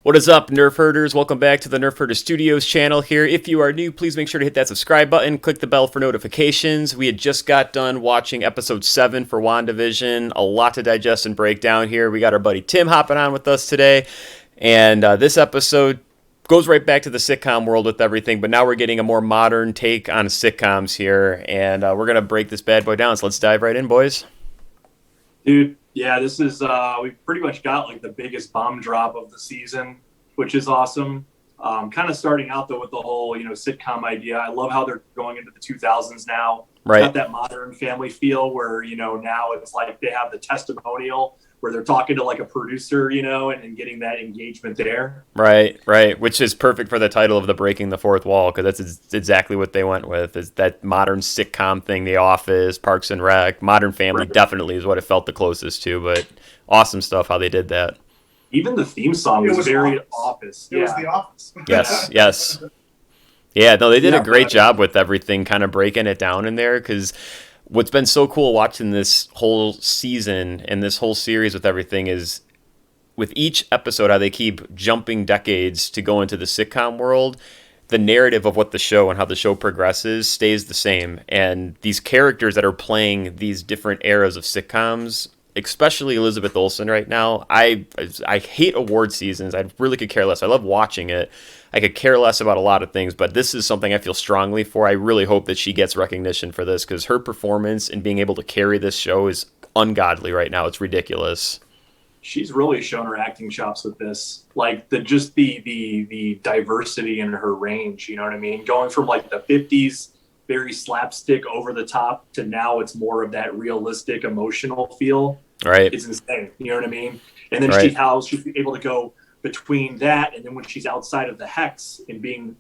What is up, Nerf Herders? Welcome back to the Nerf Herder Studios channel here. If you are new, please make sure to hit that subscribe button, click the bell for notifications. We had just got done watching episode 7 for WandaVision. A lot to digest and break down here. We got our buddy Tim hopping on with us today. And this episode goes right back to the sitcom world with everything, but now we're getting a more modern take on sitcoms here. And we're going to break this bad boy down, so let's dive right in, boys. Dude, yeah, this is, we pretty much got like the biggest bomb drop of the season, which is awesome. Kind of starting out though with the whole, sitcom idea. I love how they're going into the 2000s now. Right. Got that Modern Family feel where, now it's like they have the testimonial where they're talking to like a producer, and getting that engagement there. Right, which is perfect for the title of the Breaking the Fourth Wall, because that's exactly what they went with, is that modern sitcom thing, The Office, Parks and Rec. Modern Family definitely is what it felt the closest to, but awesome stuff how they did that. Even the theme song was very Office. It was The Office. Yes. Yeah, no, they did a great job with everything, kind of breaking it down in there, because what's been so cool watching this whole season and this whole series with everything is with each episode how they keep jumping decades to go into the sitcom world. The narrative of what the show and how the show progresses stays the same. And these characters that are playing these different eras of sitcoms, especially Elizabeth Olsen right now, I hate award seasons. I really could care less. I love watching it. I could care less about a lot of things, but this is something I feel strongly for. I really hope that she gets recognition for this, because her performance and being able to carry this show is ungodly right now. It's ridiculous. She's really shown her acting chops with this, like the diversity in her range. You know what I mean? Going from like the 50s, very slapstick, over the top, to now it's more of that realistic, emotional feel. Right. It's insane. You know what I mean? And then how she's able to go between that and then when she's outside of the hex and being,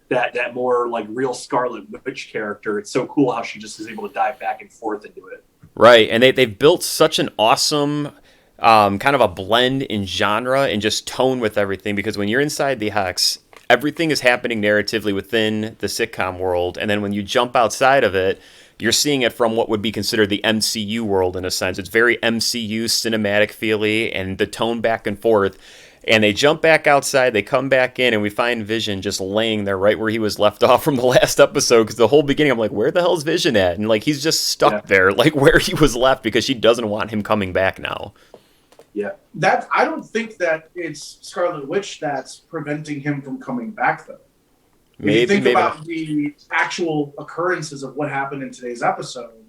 that more like real Scarlet Witch character. It's so cool how she just is able to dive back and forth into it. Right. And they've built such an awesome kind of a blend in genre and just tone with everything, because when you're inside the hex, everything is happening narratively within the sitcom world. And then when you jump outside of it, you're seeing it from what would be considered the MCU world in a sense. It's very MCU cinematic feely, and the tone back and forth. And they jump back outside, they come back in, and we find Vision just laying there right where he was left off from the last episode. Because the whole beginning, I'm like, where the hell's Vision at? And like, he's just stuck there, like where he was left, because she doesn't want him coming back now. Yeah. I don't think that it's Scarlet Witch that's preventing him from coming back, though. If you think about the actual occurrences of what happened in today's episode,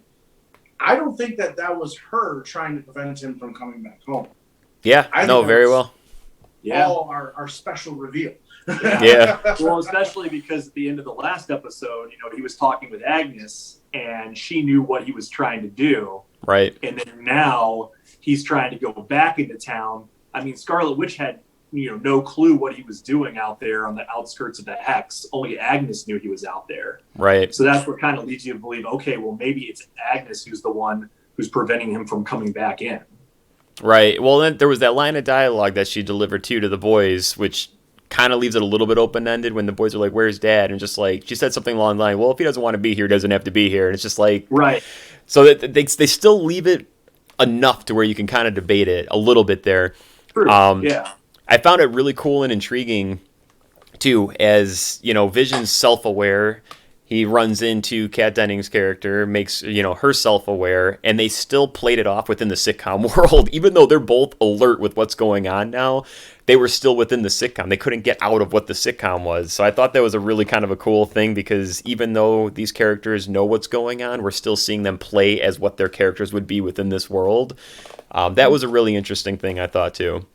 I don't think that was her trying to prevent him from coming back home. Yeah, no, very well. All our special reveal. Yeah. Well, especially because at the end of the last episode, he was talking with Agnes and she knew what he was trying to do. Right. And then now he's trying to go back into town. I mean, Scarlet Witch had, no clue what he was doing out there on the outskirts of the Hex. Only Agnes knew he was out there. Right. So that's what kind of leads you to believe, okay, well, maybe it's Agnes who's the one who's preventing him from coming back in. Right. Well, then there was that line of dialogue that she delivered to the boys, which kind of leaves it a little bit open-ended when the boys are like, where's Dad? And just like, she said something along the line, well, if he doesn't want to be here, he doesn't have to be here. And it's just like, right. So that they still leave it enough to where you can kind of debate it a little bit there. True. Yeah. I found it really cool and intriguing too, as Vision's self-aware. He runs into Kat Dennings' character, makes her self-aware, and they still played it off within the sitcom world. Even though they're both alert with what's going on now, they were still within the sitcom. They couldn't get out of what the sitcom was. So I thought that was a really kind of a cool thing, because even though these characters know what's going on, we're still seeing them play as what their characters would be within this world. That was a really interesting thing, I thought, too.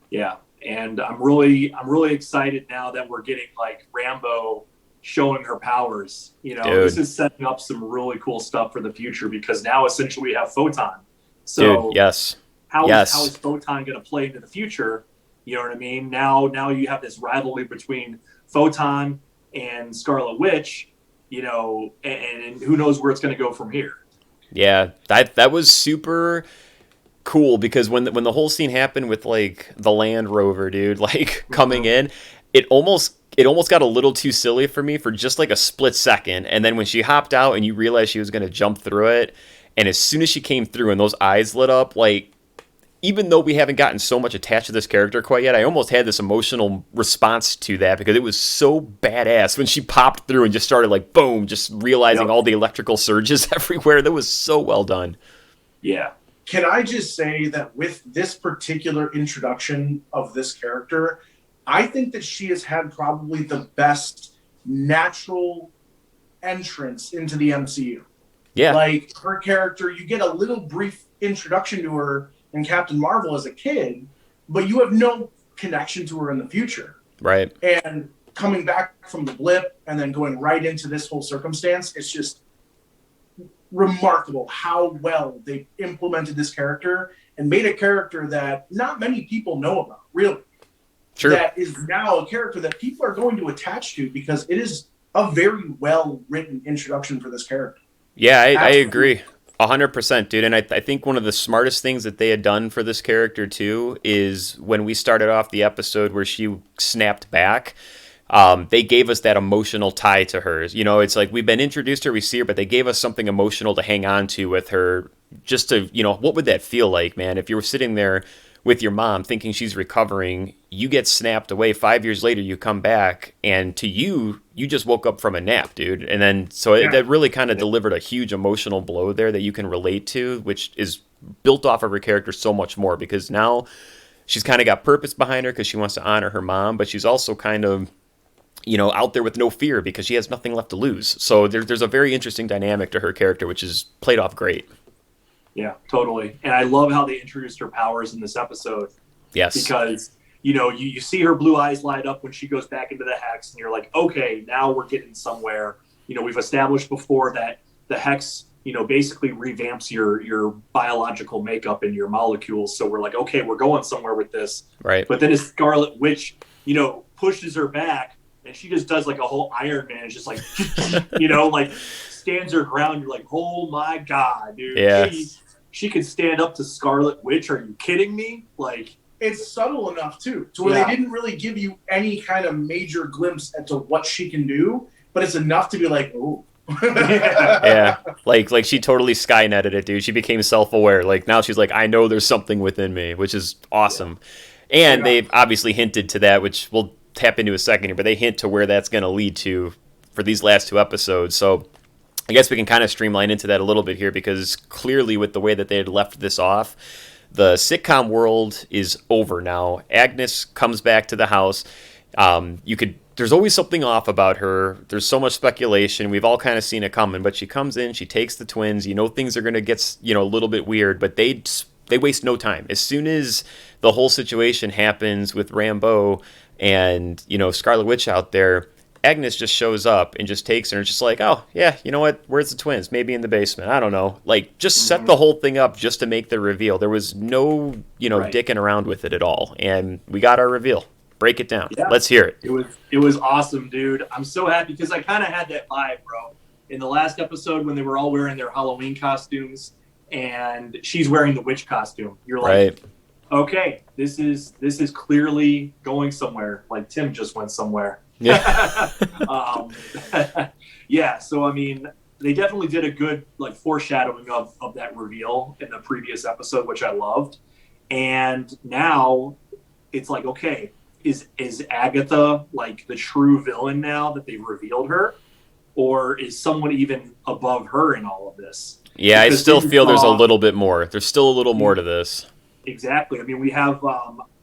Yeah, and I'm really excited now that we're getting like Rambo showing her powers. This is setting up some really cool stuff for the future, because now essentially we have Photon. So dude, yes. How is Photon going to play into the future? You know what I mean? Now you have this rivalry between Photon and Scarlet Witch, and who knows where it's going to go from here. Yeah, that was super cool, because when the whole scene happened with like the Land Rover, dude, like coming in, it almost got a little too silly for me for just like a split second. And then when she hopped out and you realized she was going to jump through it, and as soon as she came through and those eyes lit up, like even though we haven't gotten so much attached to this character quite yet, I almost had this emotional response to that because it was so badass when she popped through and just started like, boom, just realizing all the electrical surges everywhere. That was so well done. Yeah. Can I just say that with this particular introduction of this character, I think that she has had probably the best natural entrance into the MCU. Yeah. Like, her character, you get a little brief introduction to her in Captain Marvel as a kid, but you have no connection to her in the future. Right. And coming back from the blip and then going right into this whole circumstance, it's just remarkable how well they implemented this character and made a character that not many people know about, really. True. That is now a character that people are going to attach to because it is a very well-written introduction for this character. Yeah, I agree. 100%, dude. And I think one of the smartest things that they had done for this character, too, is when we started off the episode where she snapped back, they gave us that emotional tie to her. You know, it's like we've been introduced to her, we see her, but they gave us something emotional to hang on to with her just to, you know, what would that feel like, man? If you were sitting there with your mom thinking she's recovering, you get snapped away. 5 years later, you come back, and to you just woke up from a nap, dude. And then, that really kind of delivered a huge emotional blow there that you can relate to, which is built off of her character so much more, because now she's kind of got purpose behind her because she wants to honor her mom, but she's also kind of, you know, out there with no fear because she has nothing left to lose. So there's a very interesting dynamic to her character, which is played off great. Yeah, totally. And I love how they introduced her powers in this episode. Yes. Because, you know, you see her blue eyes light up when she goes back into the hex, and you're like, okay, now we're getting somewhere. You know, we've established before that the hex, you know, basically revamps your biological makeup and your molecules. So we're like, okay, we're going somewhere with this. Right. But then as Scarlet Witch, you know, pushes her back, and she just does like a whole Iron Man. It's just like, you know, like stands her ground. You're like, oh my God, dude. Yeah. She could stand up to Scarlet Witch. Are you kidding me? Like, it's subtle enough too, to where they didn't really give you any kind of major glimpse into what she can do, but it's enough to be like, oh. Yeah. Like she totally Skynetted it, dude. She became self-aware. Like now she's like, I know there's something within me, which is awesome. Yeah. And they've obviously hinted to that, which we'll tap into a second here, but they hint to where that's going to lead to for these last two episodes. So I guess we can kind of streamline into that a little bit here, because clearly with the way that they had left this off, the sitcom world is over now. Agnes comes back to the house. There's always something off about her. There's so much speculation. We've all kind of seen it coming, but she comes in, she takes the twins. You know things are going to get, you know, a little bit weird, but they waste no time. As soon as the whole situation happens with Rambeau and, you know, Scarlet Witch out there, Agnes just shows up and just takes her and just like, oh, yeah, you know what? Where's the twins? Maybe in the basement. I don't know. Like, just set the whole thing up just to make the reveal. There was no, you know, dicking around with it at all. And we got our reveal. Break it down. Yeah. Let's hear it. It was awesome, dude. I'm so happy because I kind of had that vibe, bro. In the last episode when they were all wearing their Halloween costumes and she's wearing the witch costume, you're like, okay, this is clearly going somewhere. Like Tim just went somewhere. Yeah. Yeah. So, I mean, they definitely did a good like foreshadowing of that reveal in the previous episode, which I loved. And now it's like, okay, is Agatha like the true villain now that they've revealed her, or is someone even above her in all of this? Yeah, because I still feel there's a little bit more. There's still a little more to this. Exactly. I mean, we have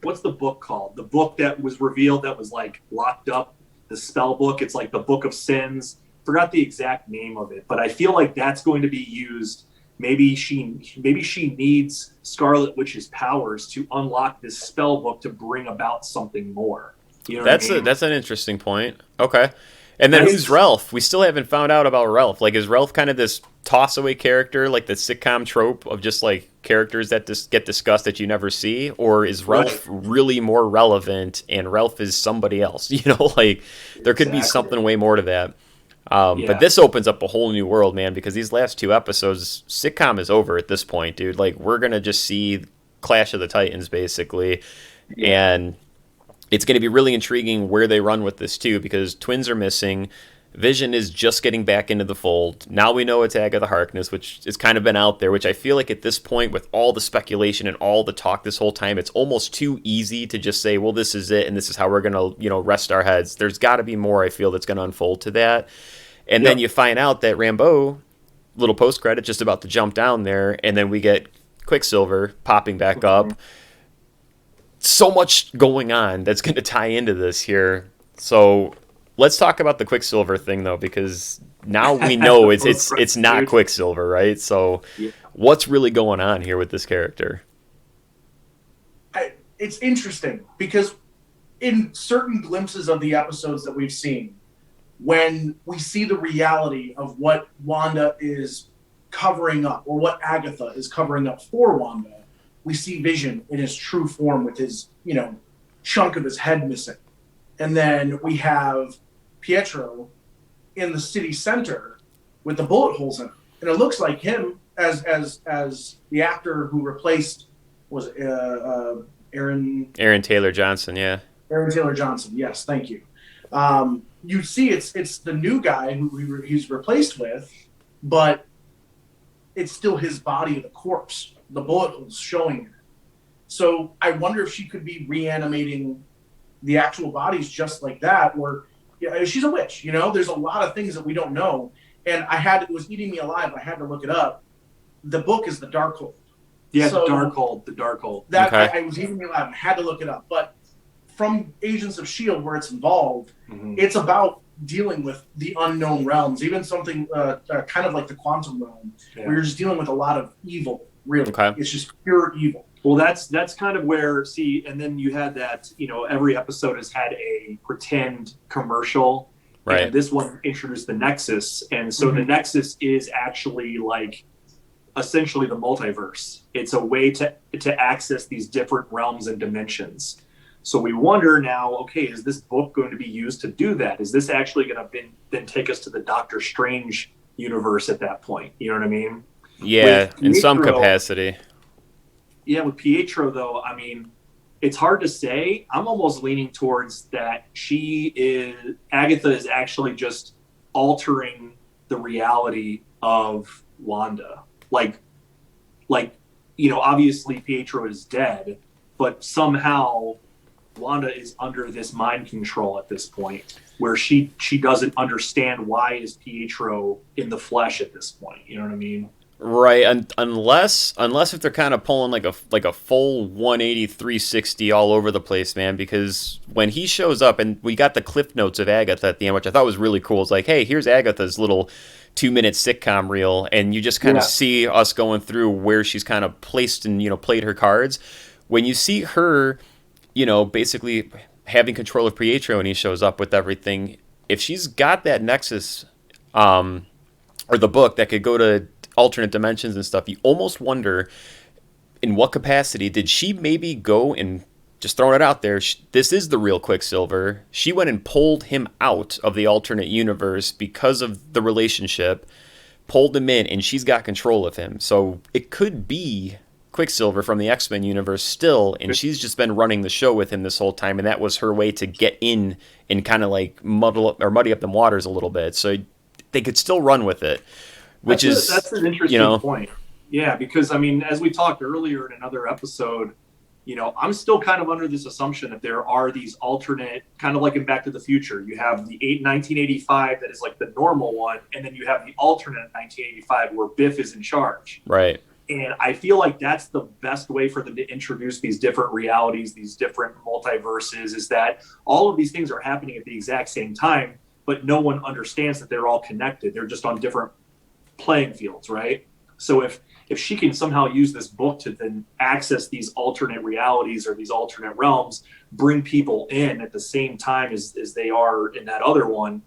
what's the book called? The book that was revealed that was like locked up, the spell book. It's like the Book of Sins. Forgot the exact name of it, but I feel like that's going to be used. Maybe she needs Scarlet Witch's powers to unlock this spell book to bring about something more. You know what I mean? That's an interesting point. Okay. And then who's Ralph? We still haven't found out about Ralph. Like, is Ralph kind of this toss-away character, like the sitcom trope of just, like, characters that get discussed that you never see? Or is Ralph really more relevant and Ralph is somebody else? You know, like, there could be something way more to that. But this opens up a whole new world, man, because these last two episodes, sitcom is over at this point, dude. Like, we're going to just see Clash of the Titans, basically. Yeah. And it's going to be really intriguing where they run with this, too, because twins are missing. Vision is just getting back into the fold. Now we know it's Agatha Harkness, which has kind of been out there, which I feel like at this point, with all the speculation and all the talk this whole time, it's almost too easy to just say, well, this is it, and this is how we're going to, rest our heads. There's got to be more, I feel, that's going to unfold to that. And then you find out that Rambeau, little post-credit, just about to jump down there, and then we get Quicksilver popping back up. So much going on that's going to tie into this here. So let's talk about the Quicksilver thing, though, because now we know it's not Quicksilver, right? So what's really going on here with this character? It's interesting because in certain glimpses of the episodes that we've seen, when we see the reality of what Wanda is covering up, or what Agatha is covering up for Wanda, we see Vision in his true form with his, chunk of his head missing. And then we have Pietro in the city center with the bullet holes in him. And it looks like him as the actor who replaced, was Aaron Taylor Johnson, yeah. Aaron Taylor Johnson, yes, thank you. You see it's the new guy who he's replaced with, but it's still his body, the corpse, the bullet holes showing it. So I wonder if she could be reanimating the actual bodies just like that, or she's a witch. There's a lot of things that we don't know. And it was eating me alive. I had to look it up. The book is The Darkhold. Yeah, so The Darkhold. That okay. I was eating me alive. I had to look it up. But from Agents of S.H.I.E.L.D., where it's involved, it's about dealing with the unknown realms, even something kind of like the quantum realm, where you're just dealing with a lot of evil, really. Okay. It's just pure evil. Well, that's kind of where, and then you had that, every episode has had a pretend commercial. Right. And this one introduced the Nexus. And so the Nexus is actually essentially the multiverse. It's a way to access these different realms and dimensions. So we wonder now, okay, is this book going to be used to do that? Is this actually going to then take us to the Doctor Strange universe at that point? You know what I mean? Yeah, in some capacity. Yeah, with Pietro, though, it's hard to say. I'm almost leaning towards that Agatha is actually just altering the reality of Wanda. Obviously Pietro is dead, but somehow Wanda is under this mind control at this point, where she doesn't understand why is Pietro in the flesh at this point. You know what I mean? Right, unless if they're kind of pulling like a full 180, 360 all over the place, man, because when he shows up, and we got the cliff notes of Agatha at the end, which I thought was really cool. It's like, hey, here's Agatha's little 2-minute sitcom reel, and you just kind of see us going through where she's kind of placed and, played her cards. When you see her, basically having control of Pietro and he shows up with everything, if she's got that Nexus, or the book that could go to alternate dimensions and stuff, you almost wonder in what capacity did she maybe go and, just throwing it out there, this is the real Quicksilver. She went and pulled him out of the alternate universe because of the relationship, pulled him in, and she's got control of him. So it could be Quicksilver from the X-Men universe still, and she's just been running the show with him this whole time, and that was her way to get in and kind of muddy up the waters a little bit. So they could still run with it. That's an interesting point. Yeah, because as we talked earlier in another episode, I'm still kind of under this assumption that there are these alternate, kind of like in Back to the Future. You have the 1985 that is like the normal one, and then you have the alternate 1985 where Biff is in charge. Right. And I feel like that's the best way for them to introduce these different realities, these different multiverses, is that all of these things are happening at the exact same time, but no one understands that they're all connected. They're just on different playing fields, right? So if she can somehow use this book to then access these alternate realities or these alternate realms, bring people in at the same time as they are in that other one,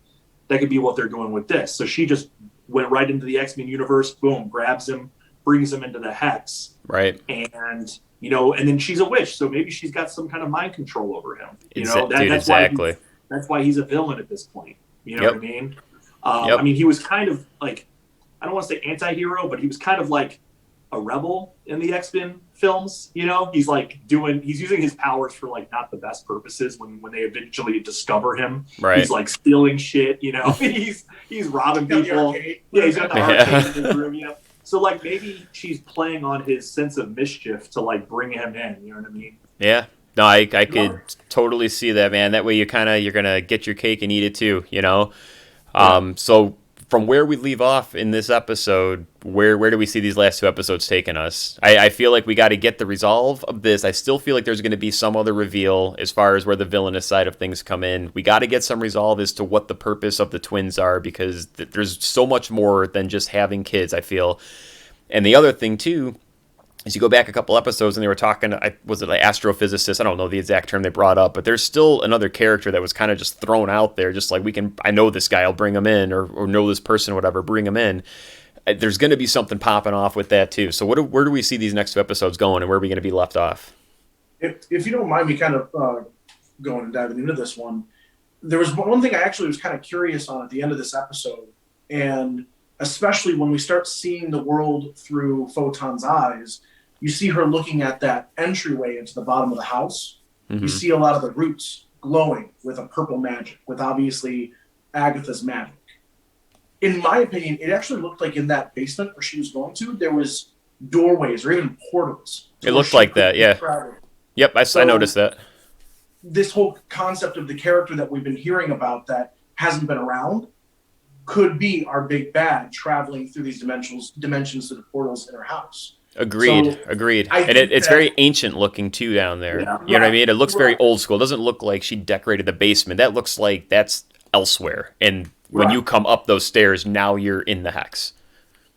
that could be what they're doing with this. So she just went right into the X-Men universe, boom, grabs him, brings him into the Hex. Right. And, and then she's a witch, so maybe she's got some kind of mind control over him. That's why he's a villain at this point. You know what I mean? He was kind of like, I don't want to say anti-hero, but he was kind of like a rebel in the X-Men films. You know, he's using his powers for like not the best purposes. When they eventually discover him, Right. He's like stealing shit. You know, he's robbing people. Yeah, he's got the arcade in his room. You know, so like maybe she's playing on his sense of mischief to like bring him in. You know what I mean? Yeah. No, I could totally see that, man. That way you're gonna get your cake and eat it too, you know. So from where we leave off in this episode, where do we see these last two episodes taking us? I feel like we got to get the resolve of this. I still feel like there's going to be some other reveal as far as where the villainous side of things come in. We got to get some resolve as to what the purpose of the twins are, because there's so much more than just having kids, I feel. And the other thing too, as you go back a couple episodes and they were talking, was it like astrophysicist? I don't know the exact term they brought up, but there's still another character that was kind of just thrown out there, just like I know this guy, I'll bring him in, or know this person, whatever, bring him in. There's going to be something popping off with that too. So where do we see these next two episodes going, and where are we going to be left off? If you don't mind me kind of going and diving into this one, there was one thing I actually was kind of curious on at the end of this episode, and especially when we start seeing the world through Photon's eyes. You see her looking at that entryway into the bottom of the house. Mm-hmm. You see a lot of the roots glowing with a purple magic, with obviously Agatha's magic. In my opinion, it actually looked like in that basement where she was going to, there was doorways or even portals. It looked like that, yeah. Yep, I noticed that. This whole concept of the character that we've been hearing about that hasn't been around could be our big bad traveling through these dimensions to the portals in her house. Agreed. And it's very ancient looking too down there. Yeah, you know what I mean? It looks very old school. It doesn't look like she decorated the basement. That looks like that's elsewhere. And when you come up those stairs, now you're in the hex.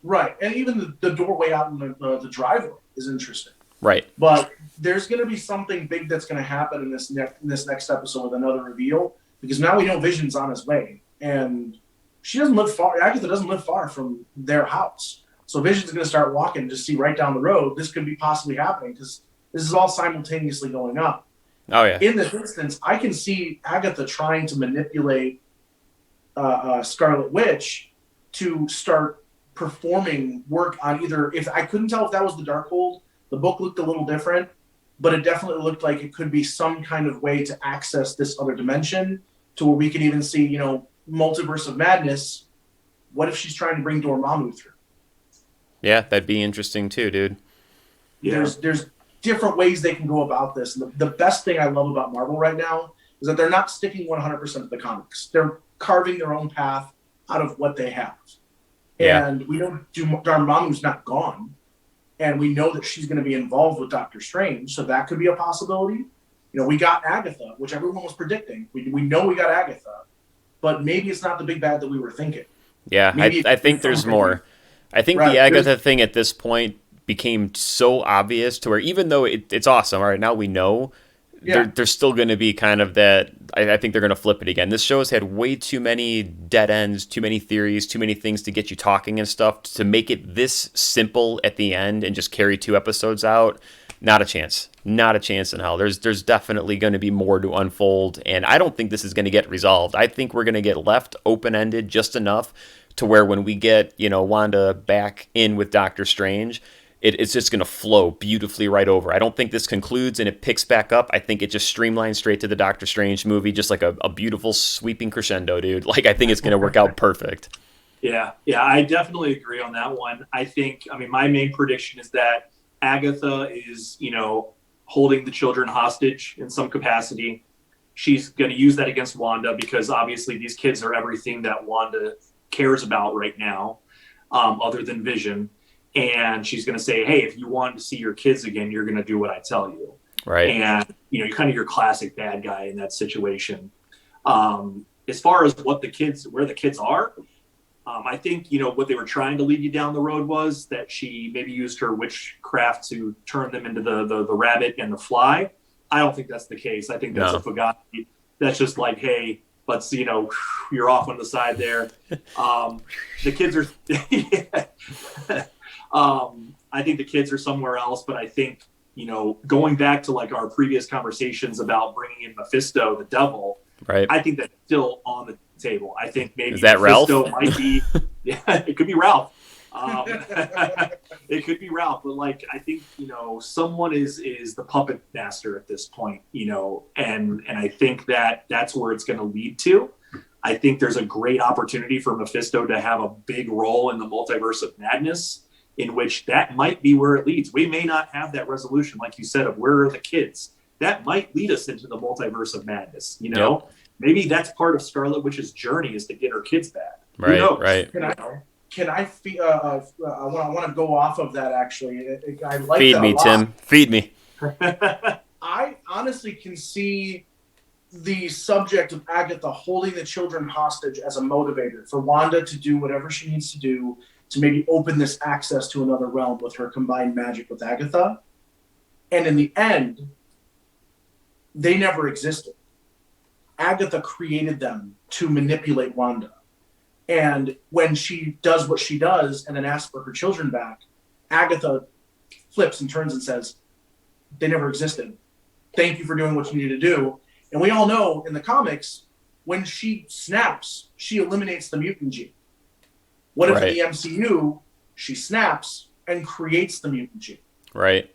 Right. And even the doorway out in the driveway is interesting. Right. But there's going to be something big that's going to happen in this next episode with another reveal, because now we know Vision's on his way. And she doesn't live far. Agatha doesn't live far from their house. So Vision's going to start walking to see right down the road. This could be possibly happening because this is all simultaneously going on. Oh, yeah. In this instance, I can see Agatha trying to manipulate Scarlet Witch to start performing work on either. If I couldn't tell if that was the Darkhold, the book looked a little different, but it definitely looked like it could be some kind of way to access this other dimension to where we could even see, Multiverse of Madness. What if she's trying to bring Dormammu through? Yeah, that'd be interesting too, dude. Yeah. There's different ways they can go about this. And the best thing I love about Marvel right now is that they're not sticking 100% to the comics. They're carving their own path out of what they have. Yeah. And we know Dormammu's not gone. And we know that she's going to be involved with Doctor Strange. So that could be a possibility. We got Agatha, which everyone was predicting. We know we got Agatha. But maybe it's not the big bad that we were thinking. Yeah, I think there's more. I think the Agatha thing at this point became so obvious to where even though it's awesome, all right, now we know, there's still going to be kind of that, I think they're going to flip it again. This show has had way too many dead ends, too many theories, too many things to get you talking and stuff. To make it this simple at the end and just carry 2 episodes out, not a chance. Not a chance in hell. There's definitely going to be more to unfold, and I don't think this is going to get resolved. I think we're going to get left open-ended just enough to where when we get, Wanda back in with Doctor Strange, it's just going to flow beautifully right over. I don't think this concludes and it picks back up. I think it just streamlines straight to the Doctor Strange movie, just like a beautiful sweeping crescendo, dude. Like, I think it's going to work out perfect. Yeah, I definitely agree on that one. My main prediction is that Agatha is, holding the children hostage in some capacity. She's going to use that against Wanda because obviously these kids are everything that Wanda cares about right now, other than Vision. And she's going to say, hey, if you want to see your kids again, you're going to do what I tell you. Right. And, you're kind of your classic bad guy in that situation. As far as where the kids are, I think, what they were trying to lead you down the road was that she maybe used her witchcraft to turn them into the rabbit and the fly. I don't think that's the case. I think that's a Fugati. That's just like, hey, let's, you're off on the side there. The kids are, I think the kids are somewhere else, but I think, going back to like our previous conversations about bringing in Mephisto, the devil, right? I think that's still on the table. I think maybe is that Mephisto Ralph? might be, it could be Ralph. Um, it could be Ralph, but like I think someone is the puppet master at this point, and I think that's where it's going to lead to. I think there's a great opportunity for Mephisto to have a big role in the multiverse of madness, in which that might be where it leads. We may not have that resolution, like you said, of where are the kids. That might lead us into the multiverse of madness. Yep. Maybe that's part of Scarlet Witch's journey, is to get her kids back. Right, Who knows? right. I want to go off of that, actually. I like Feed that me, a lot. Tim. Feed me. I honestly can see the subject of Agatha holding the children hostage as a motivator for Wanda to do whatever she needs to do to maybe open this access to another realm with her combined magic with Agatha. And in the end, they never existed. Agatha created them to manipulate Wanda. And when she does what she does and then asks for her children back, Agatha flips and turns and says, they never existed. Thank you for doing what you need to do. And we all know in the comics, when she snaps, she eliminates the mutant gene. What if in the MCU, she snaps and creates the mutant gene? Right.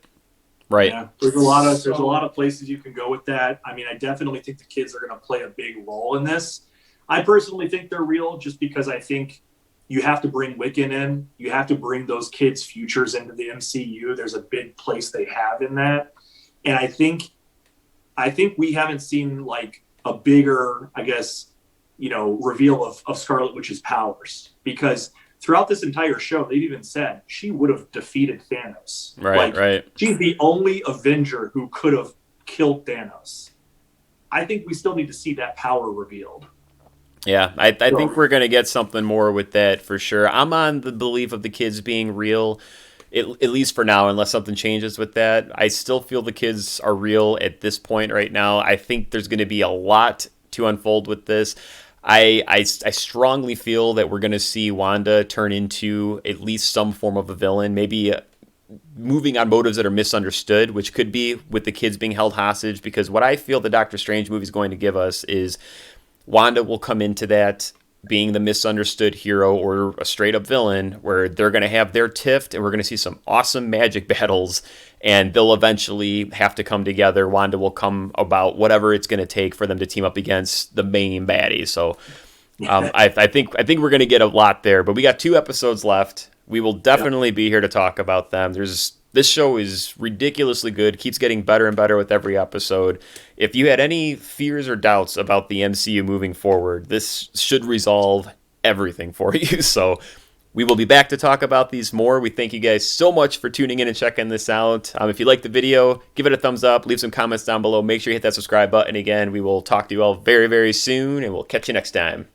Yeah, there's a lot of places you can go with that. I mean, I definitely think the kids are going to play a big role in this. I personally think they're real, just because I think you have to bring Wiccan in. You have to bring those kids' futures into the MCU. There's a big place they have in that. And I think we haven't seen like a bigger, I guess, reveal of Scarlet Witch's powers, because throughout this entire show, they've even said she would have defeated Thanos. Right. She's the only Avenger who could have killed Thanos. I think we still need to see that power revealed. Yeah, I think we're going to get something more with that for sure. I'm on the belief of the kids being real, at least for now, unless something changes with that. I still feel the kids are real at this point right now. I think there's going to be a lot to unfold with this. I strongly feel that we're going to see Wanda turn into at least some form of a villain, maybe moving on motives that are misunderstood, which could be with the kids being held hostage, because what I feel the Doctor Strange movie is going to give us is Wanda will come into that being the misunderstood hero or a straight up villain, where they're going to have their tiff and we're going to see some awesome magic battles, and they'll eventually have to come together. Wanda will come about whatever it's going to take for them to team up against the main baddie. So I think we're going to get a lot there, but we got 2 episodes left. We will definitely be here to talk about them. This show is ridiculously good, keeps getting better and better with every episode. If you had any fears or doubts about the MCU moving forward, this should resolve everything for you. So we will be back to talk about these more. We thank you guys so much for tuning in and checking this out. If you liked the video, give it a thumbs up, leave some comments down below. Make sure you hit that subscribe button again. We will talk to you all very, very soon, and we'll catch you next time.